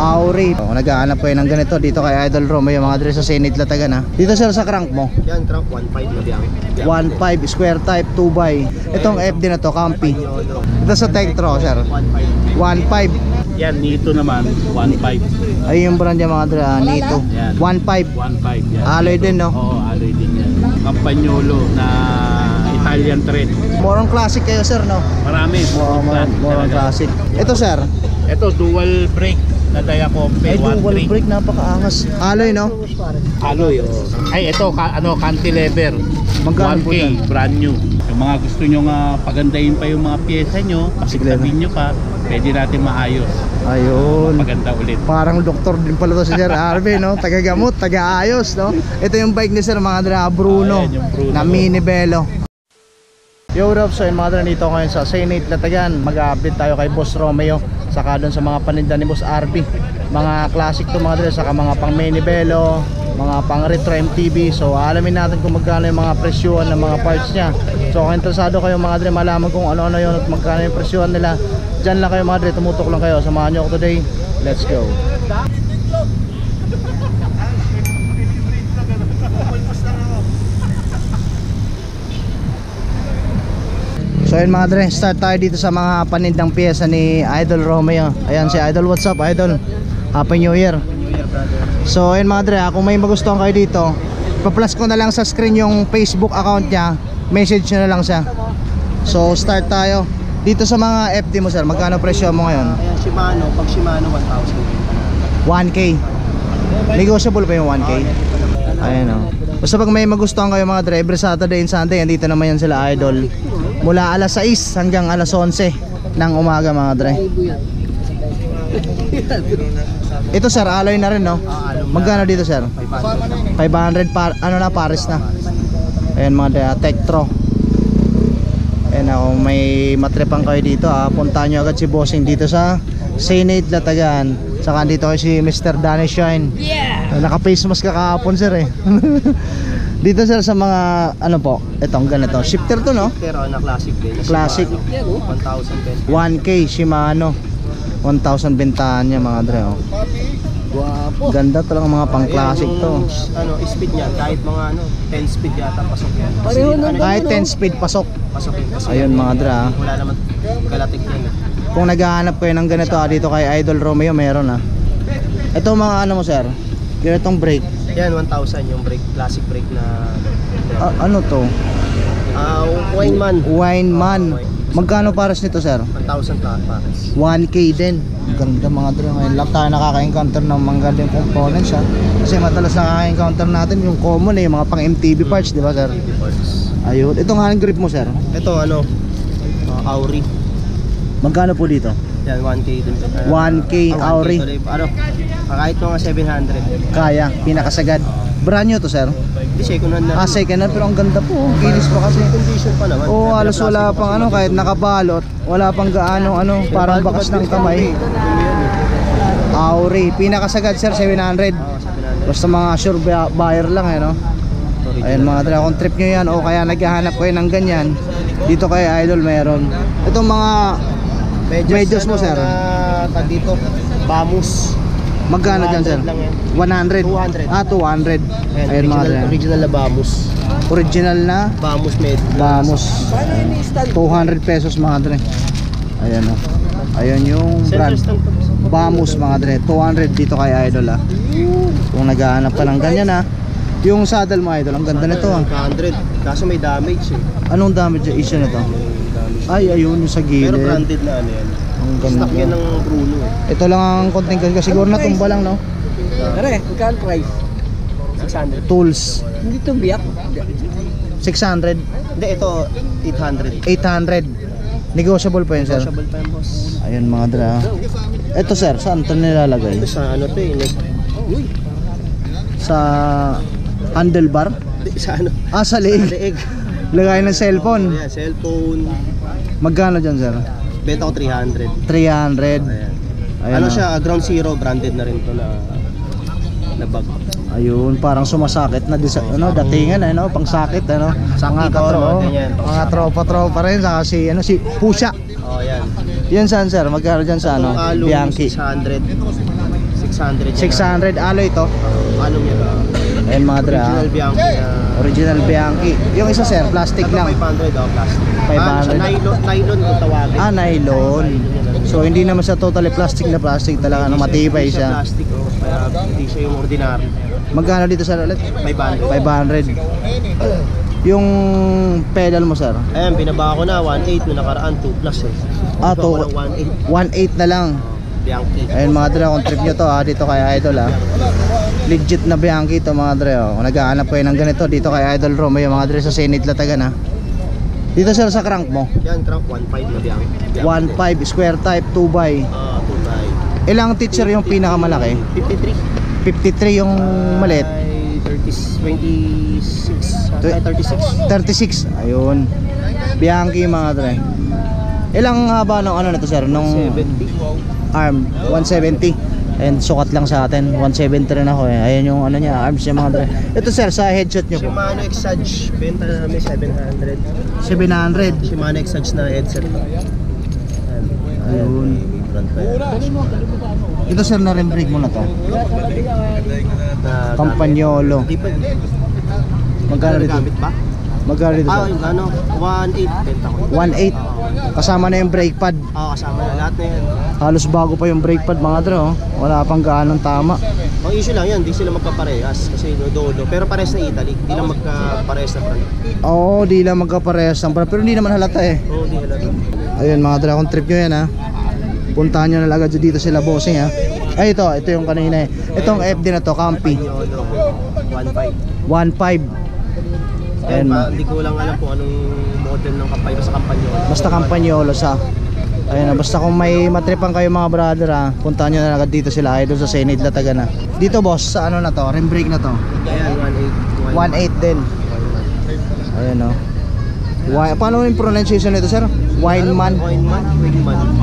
Auri. Naghahanap kayo ng ganito dito kay Idol Romeo mga dre sa Senate Latagan ha. Dito sir sa crank mo. Yan, crank 1.5 na biyang. 1.5 square type 2x. Itong FD na to, Campi. Ito sa Tektro sir. 1.5. Yan, Nito naman, 1.5. Ay yung brand niya mga dre, Nito. 1.5. 1.5 yan. Alloy din no? Oo, alloy din yan. Campagnolo na Italian thread. Morong classic kayo sir no? Marami. Morong classic. Ito sir. Ito, dual brake na Diacompe. Ay dual brake, napakaangas. Alloy no? Alloy, oh. Ay, ito, cantilever. Magkano po 1K, yan? brand new. Yung mga gusto nyo nga pagandahin pa yung mga pyesa nyo, pasiglamin nyo pa, pwede natin maayos. Ayun. Maganda ulit. Parang doktor din pala to si Sir Arbe no? Tagagamot, tagaayos no? Ito yung bike ni Sir mga dra, Bruno, Ayan, yung Bruno na Mini Velo. Yo, Rob, so yung mga dra, dito ngayon sa Senate Latagan. Mag-update tayo kay Boss Romeo, saka doon sa mga paninda ni Boss Arbe. Mga classic to mga dra, saka mga pang Mini Velo, mga pang retro MTB. So alamin natin kung magkano yung mga presyuhan ng mga parts niya. So kung interesado kayo mga dre, malaman kung ano-ano yun at magkano yung presyuhan nila, dyan lang kayo mga dre, tumutok lang kayo. Samahan nyo ako today. Let's go. So ayun mga dre, start tayo dito sa mga panindang pyesa ni Idol Romeo. Ayan si Idol, what's up Idol? Happy New Year. So ayun mga dre, kung may magustuhan kayo dito, pa-plus ko na lang sa screen yung Facebook account niya, message nyo na lang siya. So start tayo dito sa mga FD mo sir, magkano presyo mo ngayon? Ayan, Shimano, pag Shimano 1,000. 1K. Negotiable pa yung 1K? Ayan o. Basta pag may magustuhan kayo mga dre, every Saturday and Sunday, andito naman yan sila Idol. Mula alas 6 hanggang alas 11 ng umaga mga dre. Ito sir, alloy na rin no? Magkano dito sir? 500 ano na, pares na. Ayan mga dre, Tektro. Ayan ako, may matrepang kayo dito puntahan nyo agad si Bossing dito sa Senate Latagan. Saka dito kayo si Mr. Danny Shine. Naka-face mask ka kahapon sir eh. Dito sir sa mga ano po, itong ganito, shifter to no? Pero na classic din. Classic. 1,000 pesos. 1K Shimano. 1,000 bentahan niya mga dre oh. Guwapo. Ganda talaga mga pang classic to. Ano, speed niya, kahit mga 10 speed yata pasok yan. Pareho na Kahit 10 speed pasok. Pasok yun kasi. Ayun mga dre Wala naman kalatik yan. Kung naghahanap kayo ng ganito dito kay Idol Romeo meron Ito mga ano mo sir, ganitong brake. Yan, 1,000 yung brake, classic brake na Ano to? Wineman. Magkano pares nito sir? 1,000 pares. 1K din. Ganda mga dre. Ngayon lang tayo nakaka-encounter ng mga gandang components kasi madalas nakaka-encounter natin yung common yung mga pang MTB parts, di ba sir? Ayun. Itong hand grip mo sir? Ito ano, Auri. Magkano po dito? Yan, 1K din. 1K Auri. Ano, kahit mga 700. Kaya, pinakasagad. Brand new to sir? Hindi, second hand na. Second hand, pero ang ganda po. Kinis pa kasi. Condition pa naman. Halos wala pang ano, kahit nakabalot. Wala pang gaano ano, parang bakas ng kamay. Auri, pinakasagad sir, 700. Basta mga sure buyer lang no? Ayun mga dre, kung trip nyo yan o kaya naghahanap kayo ng ganyan, dito kay Idol meron. Itong mga medyos mo sir? Tag dito, Bamus. Magkano dyan sir? 100? 200. 200. Ayun mga dre. Original na Bamus. Original na Bamus made. Bamus. 200 pesos mga dre. Ayan o. Ayun yung brand. Bamus mga dre. 200 dito kay Idol Kung naghahanap ka ng ganyan Yung saddle mo Idol, ang ganda nito 100. Kaso may damage Anong damage issue nito? Ay, ayun yung sa gilid. Pero branded na ano yan. Ang ganda. Stock yan ng Bruno Ito lang ang konting kasi siguro natumba lang no? Pare, magkano price? 600. Tools. Hindi to biyak. 600. Hindi, ito 800. 800. Negotiable pa yun sir. Negotiable pa yan boss. Ayun mga dra. Ito sir, saan ito nilalagay? Ito sa ano to Uy. Sa handlebar? Sa ano? Sa leeg. Leeg. Lagay ng cellphone. Ayan, cellphone. Magkano dyan sir? Benta ko 300. 300. Ayan. Ayun, Ano siya, Ground Zero, branded na rin to na bag. Ayun, parang sumasakit na datingan pangsakit Sakit ganyan. Mga tropa rin saka si Pusha. Oh, yan. Yan saan sir? Magkano dyan sa Alum, Bianchi? 600. 600 yan. 600 alloy to. Ano yan? Ayan mga dre, Original Bianchi na... original Bianchi. Yung isa sir, plastic Ito lang. 500 plastic. 500. Nylon kung tawagin. Nylon. So hindi naman siya totally plastic na plastic talaga, no, matibay Hindi siya. plastic, oh. Kaya hindi siya yung ordinary. Magkano dito sir ulit? 500. 500. Yung pedal mo sir? Ayan, binaba ko na 1.8 nung nakaraan 2 plus eh. Ah, Ito, to- walang 1.8 1.8. na lang. Bianchi. Ayun mga dre, kung trip nyo to dito kay Idol legit na Bianchi to mga dre. Kung naghahanap kayo ng ganito dito kay Idol Romeo mga dre sa Senate Latagan Dito sir sa crank mo? Yan, crank 1.5 na Bianchi. 1.5 square type 2x. 2.5. Ilang teacher yung pinakamalaki? 53 53. yung maliit. 26. 36. 36. Ayun. Bianchi mga dre. Ilang haba nung ano na to sir? Nung 70. arm 170 and sukat lang sa atin 170 rin ako ayan yung ano niya arms niya mga dre. Ito sir sa headshot nyo po Shimano Exage, benta namin 700. 700. Shimano Exage na headset. Ayun. May brand pa yan. Ito sir na rim brake mo na to Na- Campagnolo. Di pa. Magkano dito? Gamit ba? Magkano dito Ah, sir? yung ano, 1.8 benta ko. 1.8 kasama na yung brake pad. Kasama na lahat na yan. Halos bago pa yung brake pad mga dre wala pang gaanong tama. Ang issue lang yan, di sila magkaparehas kasi dolo. Pero parehas na Italy, di lang magkaparehas na brand. Oo, di lang magkaparehas ng brand, pero hindi naman halata Oo, di halata. Ayun mga dre, kung trip nyo yan puntahan nyo na lang agad dito sila bossing Ay ito yung kanina Itong FD na to, Campi Campagnolo, 1.5. 1.5. Ayan, Ayan, hindi ko lang alam kung anong model ng kampay sa Campagnolo. basta Campagnolo sa. Ayun basta kung may matripan kayo mga brother puntahan nyo na agad dito sila Idol sa Senate Latagan Dito boss, sa ano na to, rim brake na to. Ayan, 1.8. 1.8 din. Ayun paano yung pronunciation nito sir? Wineman. Wingman.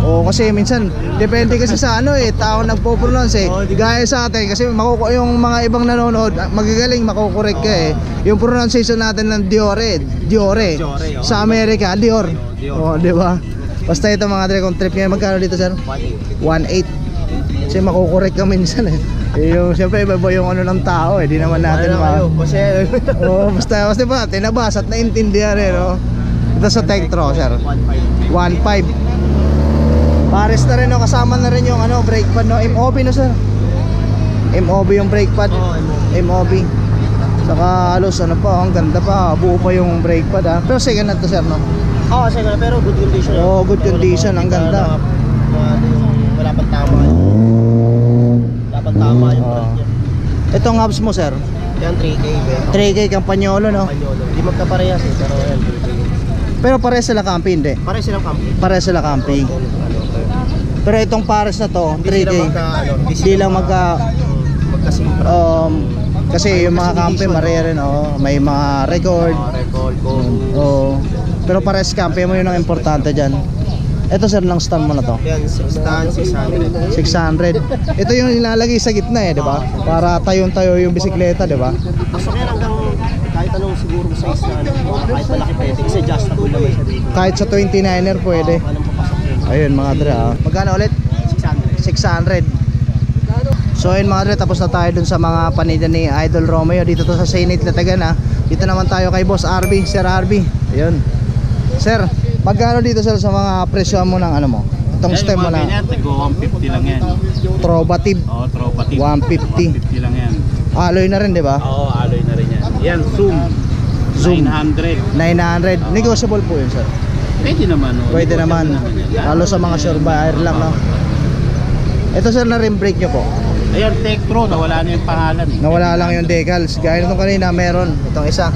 Oo, kasi minsan depende kasi sa tao nagpo-pronounce Gaya sa atin kasi yung mga ibang nanonood magagaling makukorek ka Yung pronunciation natin ng Diore. Diore, Sa Amerika, Dior. Dior. Di ba? Basta ito mga dre, kung trip nyo magkano dito sir? 1.8. 1.8. Kasi makukorek ka minsan yung siyempre iba yung ano ng tao di naman natin Kasi Oo, basta ba tinabas at naintindihan no? Ito sa Tektro sir 1.5. 1.5. Pares na rin kasama na rin yung brake pad MOB sir. MOB yung brake pad. MOB. Saka halos ang ganda pa, buo pa yung brake pad Pero second na to sir Second, pero good condition. Oo, good condition, ang ganda. Wala pang tama. Wala pang tama yung brand niya. Itong hubs mo sir, Yan 3K, 3K Campagnolo Campagnolo. Hindi magkaparehas pero yan 3K. Pero pares sila Campi hindi. Pares silang company. Pares sila Campi. Pero itong pares na to, 3K. Hindi lang magkasimpra. Kasi yung mga Campi mare rin may mga record. Record, gold. Pero pares Campi mo yun ang importante diyan. Ito sir lang stand mo na to. Yan, stand 600. 600. Ito yung nilalagay sa gitna di ba? Para tayong-tayo yung bisikleta, di ba? Pasok yan hanggang kahit anong sigurong size na kahit malaki pwede kasi adjustable naman siya dito. Kahit sa 29er pwede. Anong papasok yun? Ayun mga dre Magkano ulit? 600. 600. So ayun mga dre, tapos na tayo dun sa mga paninda ni Idol Romeo dito to sa Senate Latagan Dito naman tayo kay Boss RB, Sir RB. Ayun. Sir, magkano dito sir sa mga presyo mo ng mo? Itong stem mo na Ganyan, tigo 150 lang yan. Trobatib. Tropative. 150. 150 lang yan. Alloy na rin, di ba? Alloy na rin yan. Yan, Zoom. 900. 900. Negotiable po yun sir. Pwede naman. Pwede naman. Lalo sa mga sure buyer lang Ito sir na rim brake nyo po. Ayan, Tektro, nawala na yung pangalan. Nawala lang yung decals. Gaya nitong kanina meron. Itong isa.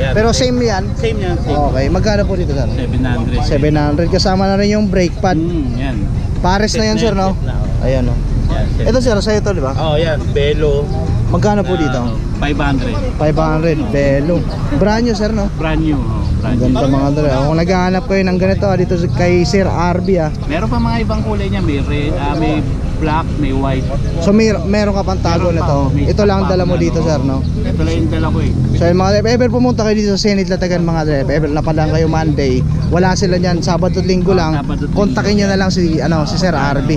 Yan. Pero same yan. Same yan, same. Okay, magkano po dito sir? 700. 700. Kasama na rin yung brake pad. Yan. Pares na yan sir no? Ayan Yan, Ito sir, sa'yo to di ba? yan, Belo. Magkano po dito? 500. 500. Belo. Brand new sir no? Brand new. Ang ganda mga dre. Kung naghahanap kayo ng ganito dito kay Sir RB Meron pa mga ibang kulay niya. May black, may white. So meron ka pang tago na to. May Ito lang ang stock dala mo pa, dito, ano. sir, no? Ito lang yung dala ko eh. So yun mga driver, ever pumunta kayo dito sa Senate Latagan mga driver, ever napadaan kayo Monday, wala sila dyan, Sabado at Linggo lang, Sabado at kontakin nyo na lang si Sir RB.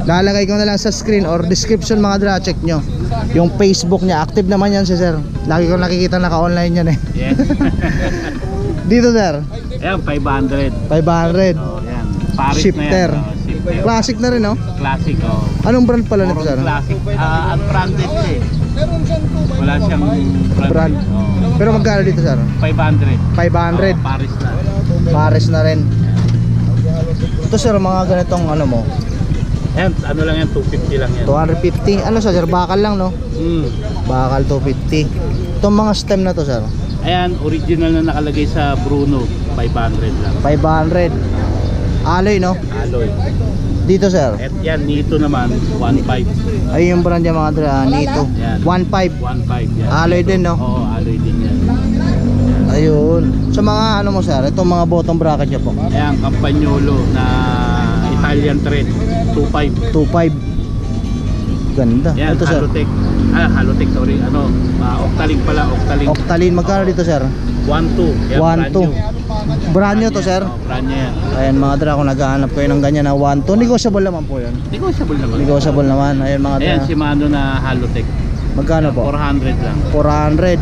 Lalagay ko na lang sa screen or description mga driver, check nyo yung Facebook niya, active naman yan si Sir, lagi ko nakikita naka-online yan eh. Yes. Dito Sir, Ayan, 500. 500, Oh, yan. Paris shifter, na yan. Oh, shifter. classic na rin, no? Classic, oh. Anong brand pala nito Puro Sir? classic. Unbranded siya eh. Wala siyang Brand. Oh. Pero magkano dito Sir? 500. 500, Oh, Paris na. pares na rin. Ito Sir, mga ganitong ano mo, Ayan, ano lang yan, 250 lang yan. 250, ano Sir, bakal lang, no? Mm. Bakal 250. Itong mga stem na to Sir, Ayan, original na nakalagay sa Bruno, 500 lang. 500. Alloy, no? Alloy. Dito Sir, At yan, Nito naman, 1.5. ay yung brand niya mga Nito. Yan. 1.5. 1.5 yan. Alloy din, no? Oo, alloy din yan. Ayun. So mga ano mo Sir, itong mga bottom bracket niya po. Ayan, Campagnolo na Italian thread, 2.5. 2.5. Ganda. Yan, Ito Sir, Halotech. Halotech, sorry. Ano, Octalink pala, Octalink. Octalin, magkano dito Sir? 1.2. Yan, 1.2. Brand new to Sir. Brand new yan. Ayan mga dra, kung naghahanap kayo ng ganyan na 1.2, negotiable naman po yun. Negotiable naman. Negotiable naman. Ayan mga dra. Ayan, Shimano na Halotech. Magkano po? 400 lang. 400.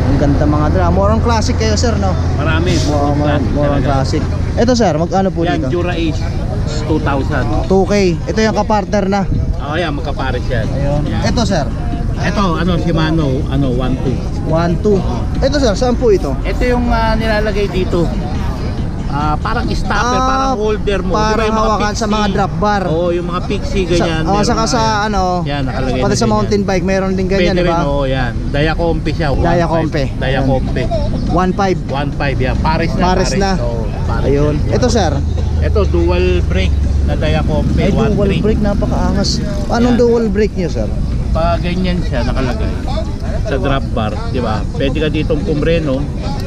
Ang ganda mga dra. More on classic kayo Sir, no? Marami. More on classic. Ito Sir, magkano po Yan, dito? Jura Ace, 2,000. 2K. Ito yung kapartner na. Oh, yan, magkapares yan. Ayun. Yan. Ito Sir, Ito, ano, Shimano, 1.2. 1.2. Ito Sir, saan po ito? Ito yung nilalagay dito. Parang stopper, parang holder mo. Parang Di ba yung hawakan sa Pixie? mga drop bar. Oo, yung mga Pixie ganyan. Sa, meron saka na sa yan. ano, Yan, nakalagay pati na sa ganyan. mountain bike, meron din ganyan, Pwede di rin, ba? oo, yan. Diacompe siya. 1.5. Diacompe. Diacompe. 1.5. 1.5 yan. Pares na. Pares na. Oo, pares Ayun. na. Ito Sir, Ito, dual brake na Diacompe. ay dual 1.3. brake, napakaangas. Anong Yan. dual brake niyo Sir? Pag ganyan siya nakalagay sa drop bar, di ba? Pwede ka ditong pumreno,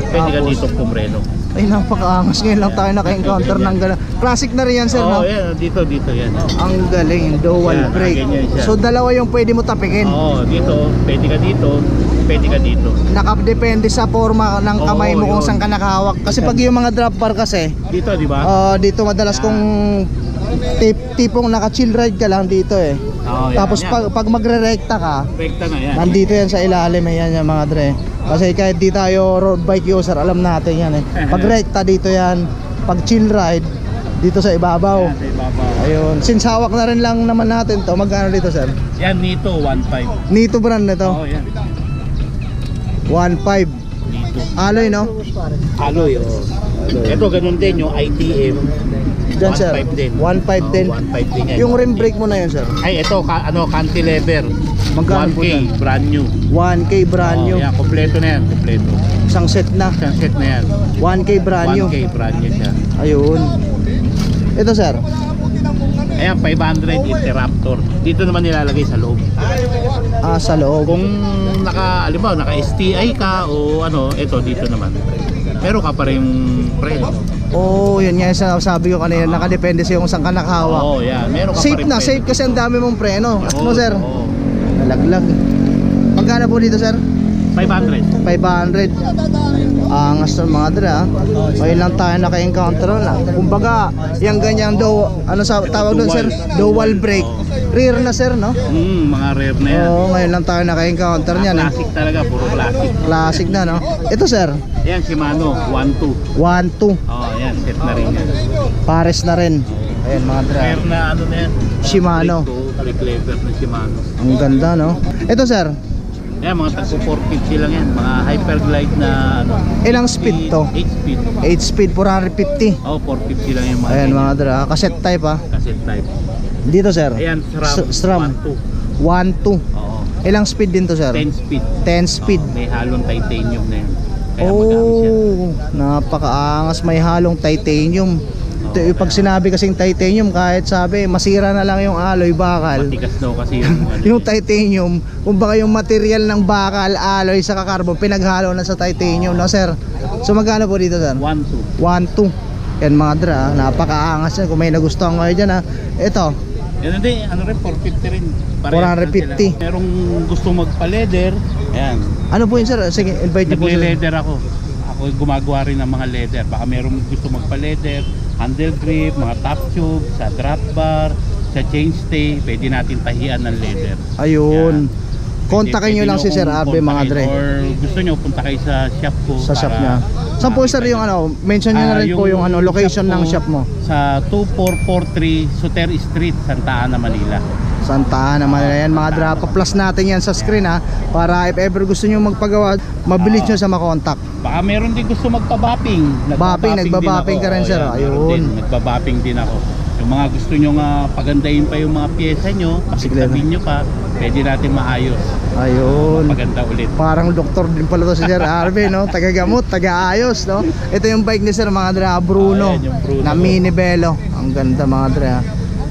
pwede ka Tapos? ditong pumreno. Ay napakaangas, ngayon lang tayo naka-encounter ng gano'n. Classic na rin yan Sir, Oo, no? yan, dito yan. Ang galing, dual Yan, brake. ganyan siya. So dalawa yung pwede mo tapikin. Oo, dito, pwede ka dito, pwede ka dito. Nakadepende sa forma ng Oo, kamay mo kung yun. saan ka nakahawak. Kasi pag yung mga drop bar kasi, Dito, di ba? dito madalas Yan. kung tipong naka-chill ride ka lang dito eh. Oo, yan, Tapos yan. pag magre-rekta ka, Rekta na yan. nandito yan sa ilalim, yan yung mga dre. Kasi kahit di tayo road bike user, alam natin yan eh. Pag rekta dito yan, pag chill ride, dito sa ibabaw. Yan, sa ibabaw. Ayun, since hawak na rin lang naman natin to, magkano dito Sir? Yan, Nito, 1.5. Nito brand na to, Oo, yan. 1.5. Nito. Alloy no? Alloy, oo. Ito, ganun din, yung ITM. Dyan Sir, 1.5 din. 1.5 din. 1.5 din yan. Yung rim brake mo na yun Sir, Ay, ito, cantilever. magkano po 1K, yan? brand new. 1K brand new, Yan, kompleto na yan, kompleto. isang set na, Isang set na yan. 1K brand new. 1K, brand new siya. Ayun. Ito Sir, Ayan, 500 Interruptor. Dito naman nilalagay sa loob. sa loob. Kung halimbawa, naka-STI ka o ano, ito dito naman. Pero ka pa rin preno. Oh, yun nga yung sinasabi ko kanina, nakadepende sa kung saan ka nakahawak. Oo, yan. Meron ka Safe pa rin na, preno. safe kasi ang dami mong preno. At mo Sir, Oo. nalaglag. Magkano po dito Sir? 500. 500. Angas ng mga dre ha. Ngayon lang tayo naka-encounter na. Kumbaga, yung ganyang tawag doon Sir? Dual brake. Rear na Sir, no? Mga rare na yan. Oo, ngayon lang tayo naka-encounter niyan. Classic talaga, puro classic. Classic na, no? Ito Sir, Ayan, Shimano, 1.2. 1.2. Oo, yan, set na rin yan. Pares na rin. Ayan mga dre. Rare na ano na yan. Shimano. Brake lever na Shimano. Ang ganda, no? Ito Sir, Ayan, mga tagpo 450 lang yan. Mga hyperglide na ano. ilang speed to? 8 speed. 8 speed, 450. Oh, 450 lang yung mga Ayan ganyan. mga dre, cassette type ha. Cassette type. Dito Sir, Ayan, SRAM. 1.2. 1.2. Oo. Ilang speed din to Sir? 10 speed. 10 speed. Oo, may halong titanium na yan. Kaya magamit siya. Oh, napakaangas, may halong titanium. Pag sinabi kasing titanium, kahit sabi masira na lang yung alloy bakal. Matigas daw kasi yung ano. Yung titanium, kumbaga yung material ng bakal, alloy sa carbon, pinaghalo na sa titanium, no Sir? So magkano po dito Sir? 1.2. 1.2. Yan mga dra, napakaangas yan. Kung may nagustuhan kayo dyan ha. Ito, Yan hindi, ano rin, 450 rin. 450. Merong gusto magpa-leather, ayan. Ano po yun sir? Sige, invite niyo po sir. Nagle-leather ako. Ako gumagawa rin ng mga leather. Baka merong gusto magpa-leather, handle grip, mga top tube, sa drop bar, sa chainstay, pwede natin tahian ng leather. Ayun. Yan. Kontakin nyo lang si Sir Arbe mga dre. Or gusto nyo, punta kayo sa shop ko. Sa shop niya. Saan po sir yung ano, mention nyo na rin po yung ano, location ng shop mo. Sa 2443 Suter Street, Santa Ana, Manila. Santa Ana naman yan mga dre. Pa-plus natin yan sa screen ha. Para if ever gusto nyo magpagawa, mabilis nyo sa makontak. Baka meron din gusto magpa-bapping. Nagbabapping ka rin sir. Ayun. Nagbabapping din ako. Yung mga gusto nyo nga pagandahin pa yung mga pyesa nyo, pasiglamin nyo pa, pwede natin maayos. Ayun. Maganda ulit. Parang doktor din pala to si Sir Arbe, no? Taga-gamot, taga-ayos, no? Ito yung bike ni Sir mga dre, Bruno, Ayan, yung Bruno na ko. mini Velo. Ang ganda mga dre, ha?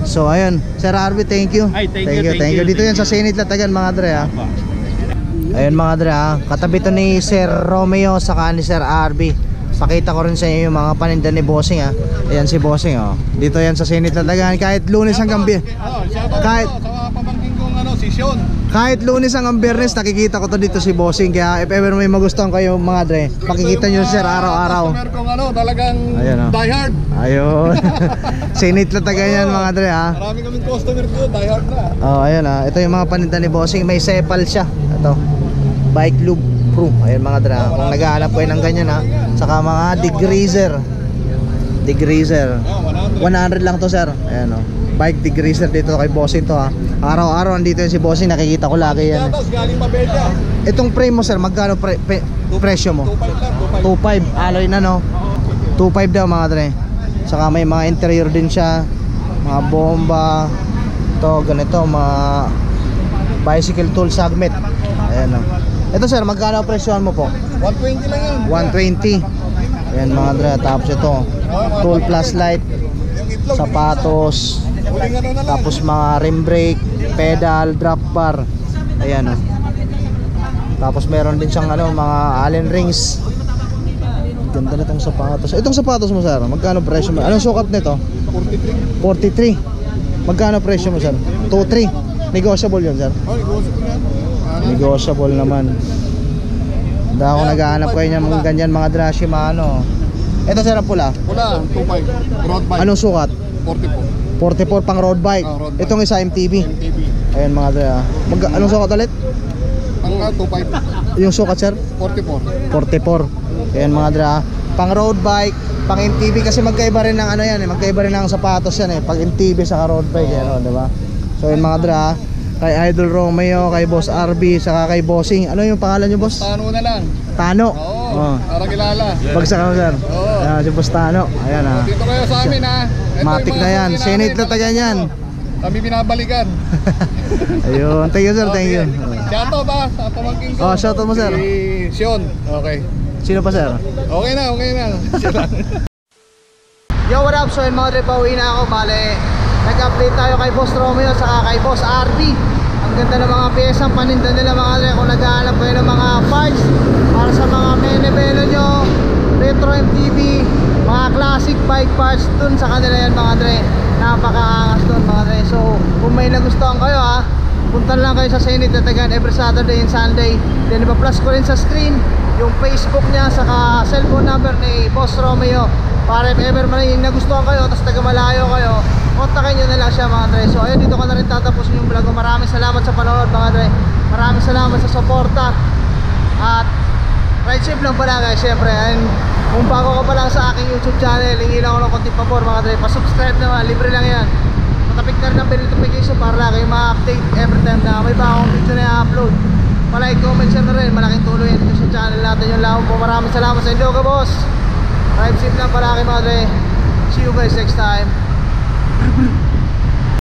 So ayun, Sir Arbe, thank you. Ay, thank you. Dito yan sa Senate Latagan mga dre, ha? Ayun mga dre, ha? Katabi to ni Sir Romeo saka ni Sir Arbe. Pakita ko rin sa inyo yung mga paninda ni Bossing, ha? Ayan si Bossing, oh. Dito yan sa Senate Latagan kahit Lunes hanggang kahit sa pamangkin kong sisyon. kahit Lunes hanggang Biyernes nakikita ko to dito si Bossing. Kaya if ever may magustuhan kayo mga dre, makikita nyo Sir araw-araw. Customer kong talagang Ayan, oh. diehard. Ayun. Senate Latagan yan mga dre, ha? Marami kaming customer doon, diehard na. Oh, ayun, ha? Ito yung mga paninda ni Bossing. May sepal siya. Ito, bike lube proof. Ayun mga dre, ha? Kung naghahanap kayo ng ganyan, ha? Saka mga degreaser. 100 lang to sir. Ayan, oh. Bike degreaser dito kay Bossing to, ha. Araw-araw andito yung si Bossing, nakikita ko lagi yan. Tapos galing Mabella. Itong frame mo sir, magkano presyo mo? 2.5 lang, 2.5, alloy na, no? 2.5 daw mga dre. Saka may mga interior din siya, mga bomba. Ito, ganito, mga bicycle tool segment. Ayan, oh. Ito sir, magkano presyohan mo po? 120 lang yan. 120. Ayan mga dre, tapos ito tool plus light, Yung itlog. sapatos, Huling na lang. tapos mga rim brake, pedal, drop bar. Ayan, oh. Tapos meron din siyang ano, mga Allen rings. Ganda na itong sapatos. Itong sapatos mo sir, magkano presyo mo? Anong sukat nito? 43. 43. Magkano presyo mo sir? 23. Negotiable yun sir. Oh, negosyo ko yan. Negotiable naman. Hindi ako naghahanap kayo ng mga ganyan, mga Drashi, ano. Ito sir, ang pula. Pula, 2.5. Road bike. Anong sukat? 44. 44 pang road bike. Oh, road bike. Itong isa MTB. MTB. Ayan mga dre, anong sukat ulit? Ang 2.5. Yung sukat sir? 44. 44. Ayan mga dre, pang road bike, pang MTB kasi magkaiba rin ng ano yan, magkaiba rin ng sapatos yan, pag MTB sa road bike, ano, di ba? So ayan mga dre, kay Idol Romeo, kay Boss RB, saka kay Bossing. Ano yung pangalan niyo boss? Tano na lang. Tano. Oo. Oh. Para kilala. Bagsak ako sir. Oo. Ayan, si Boss Tano. Ayan, ha. Dito kayo sa amin, ha. Ito Matik yung na mga yan. suki Senate namin. Latagan yan. Kami binabalikan. Ayun. Thank you sir, thank you. Shoutout ba sa pamangkin ko? Oh, shoutout mo, sir. Si Sion. Okay. Sino pa sir? Okay na, okay na. Yo, what up? So yun mga dre, pauwi na ako. Bale, nag-update tayo kay Boss Romeo saka kay Boss RB. Ang ganda ng mga pyesa, paninda nila mga dre. Kung naghahanap kayo ng mga parts para sa mga menebelo nyo, retro MTB, mga classic bike parts, dun sa kanila yan mga dre. Napakaangas dun mga dre. So kung may nagustuhan kayo, ha, punta lang kayo sa Senate Latagan every Saturday and Sunday. Then ipa-plus ko rin sa screen yung Facebook niya saka cellphone number ni Boss Romeo, para if ever may nagustuhan kayo tapos taga malayo kayo, kontakin nyo na lang siya mga dre. So ayun, dito ko na rin tatapusin yung vlog ko. Maraming salamat sa panonood mga dre. Maraming salamat sa suporta. At ride safe lang pala guys, syempre. And kung bago ka pa lang sa aking YouTube channel, hingi lang ako ng konting pabor mga dre, pa-subscribe naman, libre lang yan. Matapik na rin ang bell notification para lagi ma-update every time na may bagong video na i-upload. Palike, comment, share na rin, malaking tulong yan dito sa channel natin yung lang po. Maraming salamat sa inyo ka boss. Ride safe lang palagi mga dre. See you guys next time.